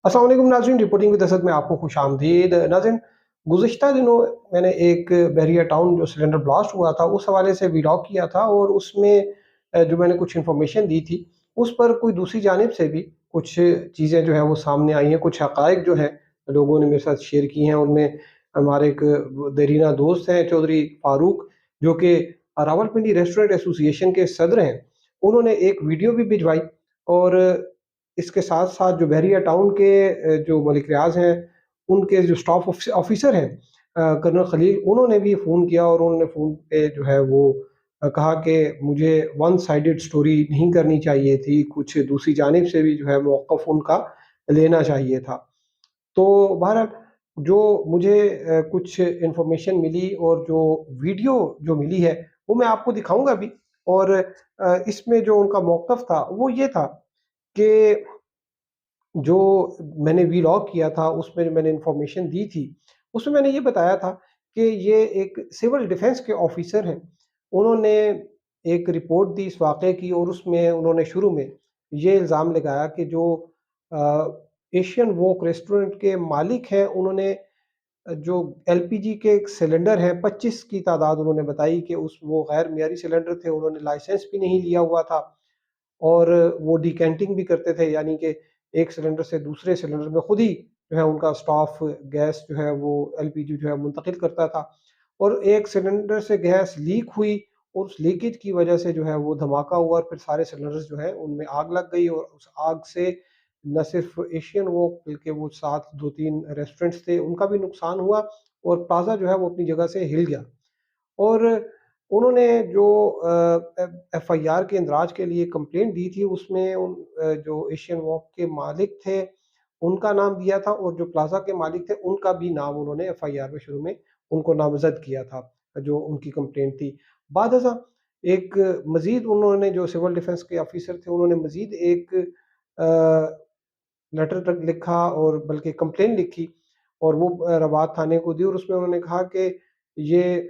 अस्सलाम वालेकुम नाज़रीन, रिपोर्टिंग विद असद में आपको खुशामदीद। नाज़रीन, गुज़िश्ता दिनों मैंने एक बहरिया टाउन जो सिलेंडर ब्लास्ट हुआ था उस हवाले से व्लॉग किया था, और उसमें जो मैंने कुछ इन्फॉर्मेशन दी थी उस पर कोई दूसरी जानिब से भी कुछ चीज़ें जो है वो सामने आई हैं। कुछ हक़ाइक़ जो हैं लोगों ने मेरे साथ शेयर की हैं। उनमें हमारे एक देरीना दोस्त हैं चौधरी फ़ारूक, जो कि रावलपिंडी रेस्टोरेंट एसोसिएशन के सदर हैं। उन्होंने एक वीडियो भी भिजवाई, और इसके साथ-साथ जो बहरिया टाउन के जो मलिक रियाज़ हैं, उनके जो स्टाफ ऑफ़िसर हैं कर्नल खलील, उन्होंने भी फ़ोन किया, और उन्होंने फ़ोन पे जो है वो कहा कि मुझे वन साइडेड स्टोरी नहीं करनी चाहिए थी, कुछ दूसरी जानिब से भी जो है मौक़िफ़ उनका लेना चाहिए था। तो बहरहाल जो मुझे कुछ इन्फॉर्मेशन मिली और जो वीडियो जो मिली है वो मैं आपको दिखाऊँगा भी। और इसमें जो उनका मौक़िफ़ था वो ये था कि जो मैंने व्लॉग किया था उसमें जो मैंने इन्फॉर्मेशन दी थी, उसमें मैंने ये बताया था कि ये एक सिविल डिफेंस के ऑफिसर हैं। उन्होंने एक रिपोर्ट दी इस वाक़ये की, और उसमें उन्होंने शुरू में ये इल्ज़ाम लगाया कि जो एशियन वॉक रेस्टोरेंट के मालिक हैं, उन्होंने जो एलपीजी के एक सिलेंडर हैं 25 की तादाद उन्होंने बताई कि उस वो गैर मियारी सिलेंडर थे, उन्होंने लाइसेंस भी नहीं लिया हुआ था, और वो डिकैंटिंग भी करते थे, यानी कि एक सिलेंडर से दूसरे सिलेंडर में खुद ही जो है उनका स्टाफ गैस जो है वो एलपीजी जो है मुंतकिल करता था। और एक सिलेंडर से गैस लीक हुई, और उस लीकेज की वजह से जो है वो धमाका हुआ, और फिर सारे सिलेंडर्स जो है उनमें आग लग गई, और उस आग से न सिर्फ एशियन वो बल्कि वो साथ 2-3 रेस्टोरेंट्स थे उनका भी नुकसान हुआ, और प्लाज़ा जो है वो अपनी जगह से हिल गया। और उन्होंने जो एफआईआर के इंदराज के लिए कंप्लेंट दी थी उसमें जो एशियन वॉक के मालिक थे उनका नाम दिया था, और जो प्लाज़ा के मालिक थे उनका भी नाम उन्होंने एफआईआर में शुरू में उनको नामज़द किया था, जो उनकी कंप्लेंट थी। बाद अज़ां एक मज़ीद उन्होंने जो सिविल डिफेंस के ऑफिसर थे उन्होंने मज़ीद एक लेटर तक लिखा, और बल्कि कंप्लेंट लिखी, और वो रबात थाने को दी, और उसमें उन्होंने कहा कि ये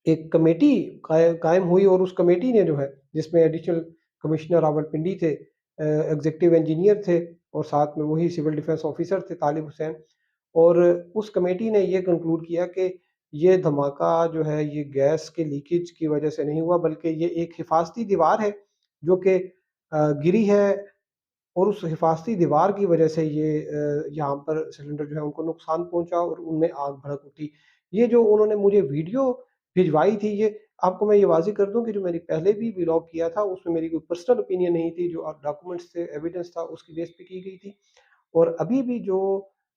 एक कमेटी कायम हुई, और उस कमेटी ने जो है जिसमें एडिशनल कमिश्नर रावलपिंडी थे, एग्जीक्यूटिव इंजीनियर थे, और साथ में वही सिविल डिफेंस ऑफिसर थे तालिब हुसैन। और उस कमेटी ने ये कंक्लूड किया कि ये धमाका जो है ये गैस के लीकेज की वजह से नहीं हुआ, बल्कि ये एक हिफाजती दीवार है जो कि गिरी है, और उस हिफाजती दीवार की वजह से ये यहाँ पर सिलेंडर जो है उनको नुकसान पहुँचा, और उनमें आग भड़क उठी। ये जो उन्होंने मुझे वीडियो भिजवाई थी, ये आपको मैं ये वाज़िह कर दूँ कि जो मैंने पहले भी व्लॉग किया था उसमें मेरी कोई पर्सनल ओपिनियन नहीं थी, जो डॉक्यूमेंट्स थे, एविडेंस था, उसकी बेस पे की गई थी। और अभी भी जो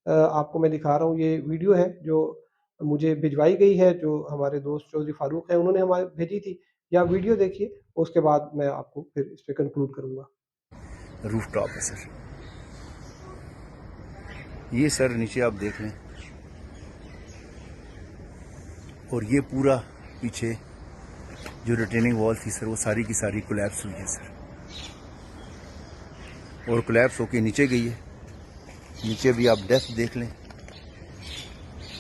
आपको मैं दिखा रहा हूँ ये वीडियो है जो मुझे भिजवाई गई है, जो हमारे दोस्त चौधरी फारूक हैं उन्होंने हमारे भेजी थी। या वीडियो देखिए, उसके बाद मैं आपको फिर इस पे कंक्लूड करूँगा। रूफ टॉप है सर। ये सर नीचे आप देख लें, और ये पूरा पीछे जो रिटेनिंग वॉल थी सर वो सारी की सारी कोलैप्स हुई है सर, और कोलैप्स होके नीचे गई है। नीचे भी आप डेप्थ देख लें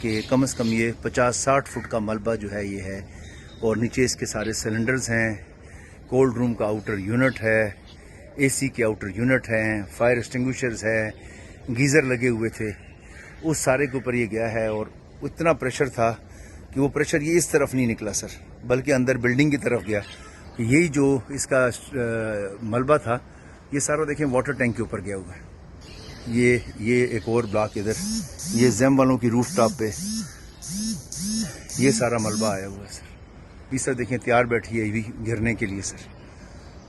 कि कम से कम ये 50-60 फुट का मलबा जो है ये है, और नीचे इसके सारे सिलेंडर्स हैं, कोल्ड रूम का आउटर यूनिट है, एसी के आउटर यूनिट हैं, फायर एक्सटिंग्विशर्स है, गीज़र लगे हुए थे, उस सारे के ऊपर ये गया है। और इतना प्रेशर था कि वो प्रेशर ये इस तरफ नहीं निकला सर, बल्कि अंदर बिल्डिंग की तरफ गया। यही जो इसका मलबा था ये सारा देखें वाटर टैंक के ऊपर गया हुआ है। ये एक और ब्लॉक इधर, ये जेम वालों की रूफ टॉप पे ये सारा मलबा आया हुआ है सर। इस तरह देखें तैयार बैठी है ये भी गिरने के लिए सर।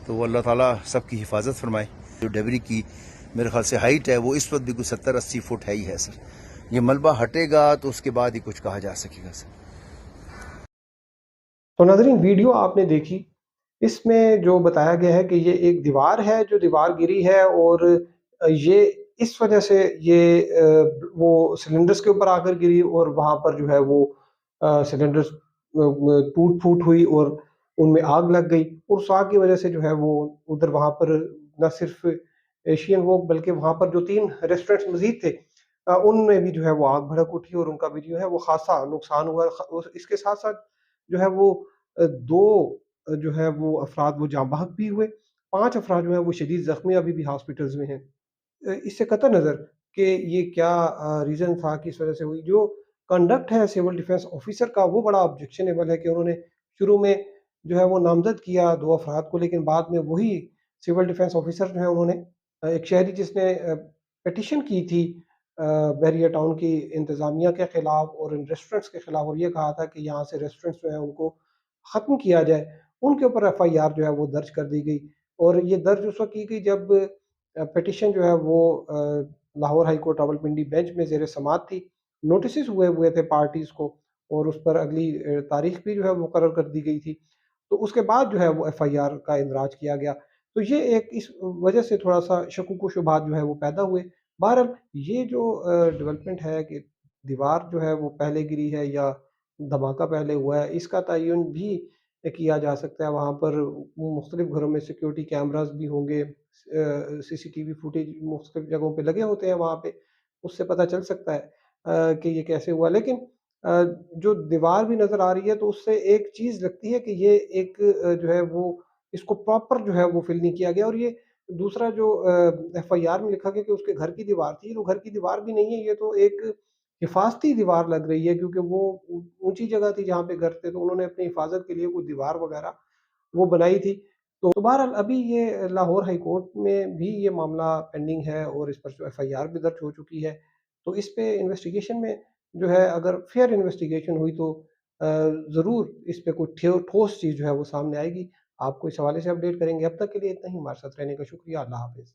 तो वो अल्लाह ताला सबकी हिफाजत फरमाए। जो डेबरी की मेरे ख्याल से हाइट है वो इस वक्त भी कुछ 70-80 फुट है ही है सर। ये मलबा हटेगा तो उसके बाद ही कुछ कहा जा सकेगा सर। तो नाज़रीन, वीडियो आपने देखी, इसमें जो बताया गया है कि ये एक दीवार है जो दीवार गिरी है, और ये इस वजह से ये वो सिलेंडर्स के ऊपर आकर गिरी, और वहाँ पर जो है वो सिलेंडर्स टूट-फूट हुई, और उनमें आग लग गई, और उस आग की वजह से जो है वो उधर वहाँ पर न सिर्फ एशियन वो बल्कि वहाँ पर जो 3 रेस्टोरेंट्स मज़ीद थे उनमें भी जो है वो आग भड़क उठी, और उनका भी जो है वो ख़ासा नुकसान हुआ। इसके साथ-साथ जो है वो 2 जो है वो अफ़राद वो जाँ बहक भी हुए, 5 अफ़राद जो हैं वो शदीद ज़ख्मी अभी भी हॉस्पिटल्स में हैं। इससे कतई नज़र کہ یہ کیا ریزن تھا کس وجہ سے ہوئی. جو کنڈکٹ ہے سول ڈیفینس آفیسر کا وہ بڑا آبجیکشنیبل ہے کہ انہوں نے شروع میں جو ہے وہ نامزد کیا دو افراد کو، لیکن بعد میں وہی سول ڈیفینس آفیسر جو ہے انہوں نے ایک شہری جس نے پٹیشن کی تھی بحریہ ٹاؤن کی انتظامیہ کے خلاف اور ان ریسٹورنٹس کے خلاف، اور یہ کہا تھا کہ یہاں سے ریسٹورنٹس جو ہیں ان کو ختم کیا جائے، ان کے اوپر ایف آئی آر جو ہے وہ درج کر دی گئی. اور یہ درج اس وقت کی گئی جب پٹیشن جو ہے وہ Lahore high court Rawalpindi bench میں زیر سماعت تھی. نوٹسز ہوئے تھے پارٹیز کو، اور اس پر اگلی تاریخ بھی جو ہے مقرر کر دی گئی تھی. تو اس کے بعد جو ہے وہ ایف آئی آر کا اندراج کیا گیا. تو یہ ایک اس وجہ سے تھوڑا سا شکوک و شبہات جو ہے وہ پیدا ہوئے. بہرحال یہ جو ڈیولپمنٹ ہے کہ دیوار جو ہے وہ پہلے گری ہے یا دھماکہ پہلے ہوا ہے، اس کا تعین بھی کیا جا سکتا ہے. وہاں پر مختلف گھروں میں سیکیورٹی کیمراز بھی ہوں گے، سی سی ٹی وی فوٹیج مختلف جگہوں پہ لگے ہوتے ہیں وہاں پہ، اس سے پتہ چل سکتا ہے کہ یہ کیسے ہوا. لیکن جو دیوار بھی نظر آ رہی ہے تو اس سے ایک چیز لگتی ہے کہ یہ ایک جو ہے وہ اس کو پراپر جو ہے وہ فل نہیں کیا گیا. اور یہ دوسرا جو ایف آئی آر میں لکھا گیا کہ اس کے گھر کی دیوار تھی، تو گھر کی دیوار بھی نہیں ہے، یہ تو ایک حفاظتی دیوار لگ رہی ہے، کیونکہ وہ اونچی جگہ تھی جہاں پہ گھر تھے، تو انہوں نے اپنی حفاظت کے لیے کوئی دیوار وغیرہ وہ بنائی تھی. تو بہرحال ابھی یہ لاہور ہائی کورٹ میں بھی یہ معاملہ پینڈنگ ہے، اور اس پر جو ایف آئی آر بھی درج ہو چکی ہے. تو اس پہ انویسٹیگیشن میں جو ہے اگر فیئر انویسٹیگیشن ہوئی تو ضرور اس پہ کوئی ٹھوس چیز جو ہے وہ سامنے آئے گی. آپ کو اس حوالے سے اپڈیٹ کریں گے. اب تک کے لیے اتنا ہی. ہمارے ساتھ رہنے کا شکریہ. اللہ حافظ.